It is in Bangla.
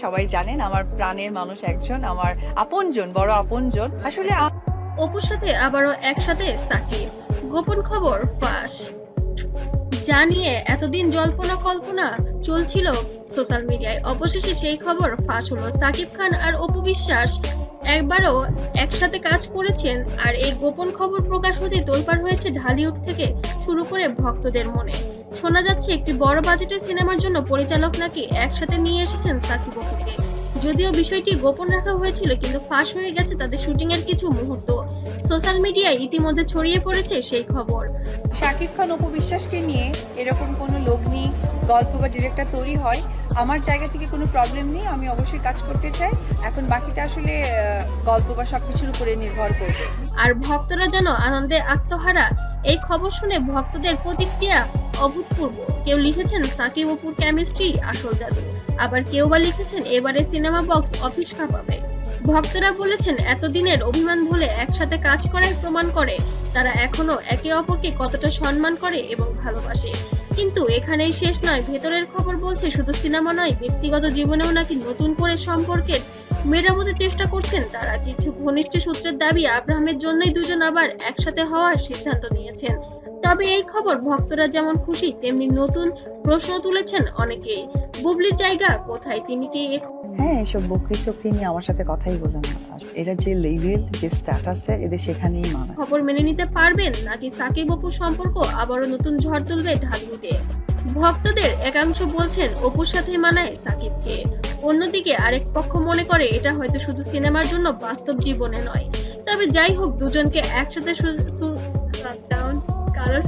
সবাই জানেন আমার প্রাণের মানুষ একজন, আমার আপনজন, বড় আপনজন। আসলে অপুর সাথে আবারও একসাথে সাকিব, গোপন খবর ফাঁস। যা নিয়ে এতদিন জল্পনা কল্পনা চলছিল সোশ্যাল মিডিয়ায়, অবশেষে সেই খবর ফাঁস হলো। সাকিব খান আর অপু বিশ্বাস একবারও একসাথে কাজ করেছেন, আর এই গোপন খবর প্রকাশ হতে তোলপাড় হয়েছে ঢালিউড থেকে শুরু করে ভক্তদের মনে। শোনা যাচ্ছে একটি বড় বাজেটের সিনেমার জন্য পরিচালক নাকি একসাথে নিয়ে এসেছেন সাকিব অপুকে। যদিও বিষয়টি গোপন রাখা হয়েছিল, কিন্তু ফাঁস হয়ে গেছে তাদের শুটিং এর কিছু মুহূর্ত। সোশ্যাল মিডিয়ায় ইতিমধ্যে ছড়িয়ে পড়েছে সেই খবর। শাকিব খান অপু বিশ্বাসকে নিয়ে এরকম কোনো লগ্নি গল্প বা ডিরেক্টর তৈরি হয়, আমার জায়গা থেকে কোনো প্রবলেম নেই, আমি অবশ্যই কাজ করতে চাই। এখন বাকিটা আসলে গল্প বা সবকিছুর উপরে নির্ভর করবে। আর ভক্তরা যেন আনন্দে আত্মহারা। এই খবর শুনে ভক্তদের প্রতিক্রিয়া অভূতপূর্ব। কেউ লিখেছেন সাকিব অপুর কেমিস্ট্রি আসল জাদু, আবার কেউ বা লিখেছেন এবারে সিনেমা বক্স অফিস কাঁপাবে। ভক্তরা বলেছেন এতদিনের অভিমান ভুলে একসাথে কাজ করার প্রমাণ করে তারা এখনো একে অপরকে কতটা সম্মান করে এবং ভালোবাসে। কিন্তু এখানেই শেষ নয়, ভেতরের খবর বলছে শুধু সিনেমা নয়, ব্যক্তিগত জীবনেও নাকি নতুন করে সম্পর্কের মেরামতের চেষ্টা করছেন তারা। কিছু ঘনিষ্ঠ সূত্রের দাবি আব্রাহামের জন্যই দুজন আবার একসাথে হওয়ার সিদ্ধান্ত নিয়েছেন। তবে এই খবর ভক্তরা যেমন খুশি, তেমনি নতুন প্রশ্ন তুলেছেন অনেকেই। বুবলির জায়গা কোথায়? তিনি কি হ্যাঁ, এসব বকরি চকরি নিয়ে আমার সাথে কথাই বলে না। এরা যে লেভেল, যে স্ট্যাটাসে, এদের সেখানেই মানায়। খবর মেনে নিতে পারবেন, নাকি সাকিব অপুর সম্পর্ক আবারও নতুন ঝড় তুলবে ঢালিউডে? ভক্তদের একাংশ বলছেন অপুর সাথে মানায় সাকিবকে, অন্যদিকে আরেক পক্ষ মনে করে এটা হয়তো শুধু সিনেমার জন্য, বাস্তব জীবনে নয়। তবে যাই হোক, দুজনকে একসাথে কারো